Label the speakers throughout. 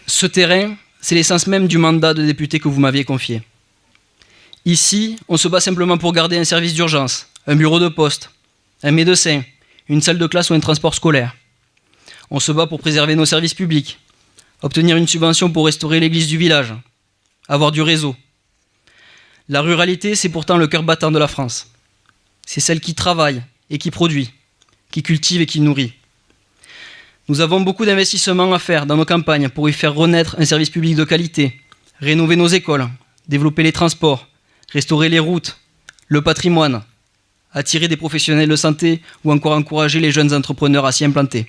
Speaker 1: Ce terrain, c'est l'essence même du mandat de député que vous m'aviez confié. Ici, on se bat simplement pour garder un service d'urgence, un bureau de poste, un médecin, une salle de classe ou un transport scolaire. On se bat pour préserver nos services publics, obtenir une subvention pour restaurer l'église du village, avoir du réseau. La ruralité, c'est pourtant le cœur battant de la France. C'est celle qui travaille et qui produit, qui cultive et qui nourrit. Nous avons beaucoup d'investissements à faire dans nos campagnes pour y faire renaître un service public de qualité, rénover nos écoles, développer les transports, restaurer les routes, le patrimoine, attirer des professionnels de santé ou encore encourager les jeunes entrepreneurs à s'y implanter.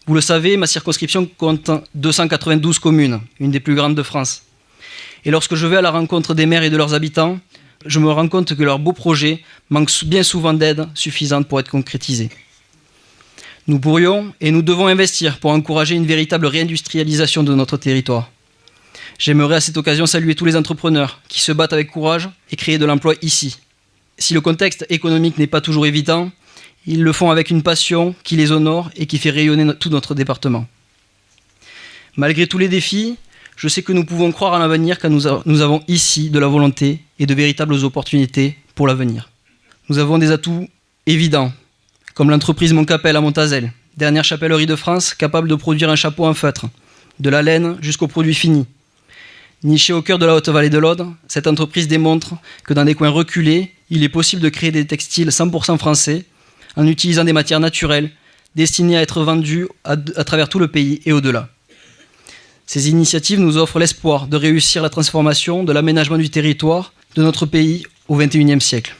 Speaker 1: Vous le savez, ma circonscription compte 292 communes, une des plus grandes de France. Et lorsque je vais à la rencontre des maires et de leurs habitants, je me rends compte que leurs beaux projets manquent bien souvent d'aide suffisante pour être concrétisés. Nous pourrions et nous devons investir pour encourager une véritable réindustrialisation de notre territoire. J'aimerais à cette occasion saluer tous les entrepreneurs qui se battent avec courage et créer de l'emploi ici. Si le contexte économique n'est pas toujours évident, ils le font avec une passion qui les honore et qui fait rayonner tout notre département. Malgré tous les défis, je sais que nous pouvons croire en l'avenir car nous avons ici de la volonté et de véritables opportunités pour l'avenir. Nous avons des atouts évidents, comme l'entreprise Moncapel à Montazel, dernière chapellerie de France capable de produire un chapeau en feutre, de la laine jusqu'au produit fini. Nichée au cœur de la Haute-Vallée de l'Aude, cette entreprise démontre que dans des coins reculés, il est possible de créer des textiles 100% français en utilisant des matières naturelles destinées à être vendues à travers tout le pays et au-delà. Ces initiatives nous offrent l'espoir de réussir la transformation de l'aménagement du territoire de notre pays au XXIe siècle.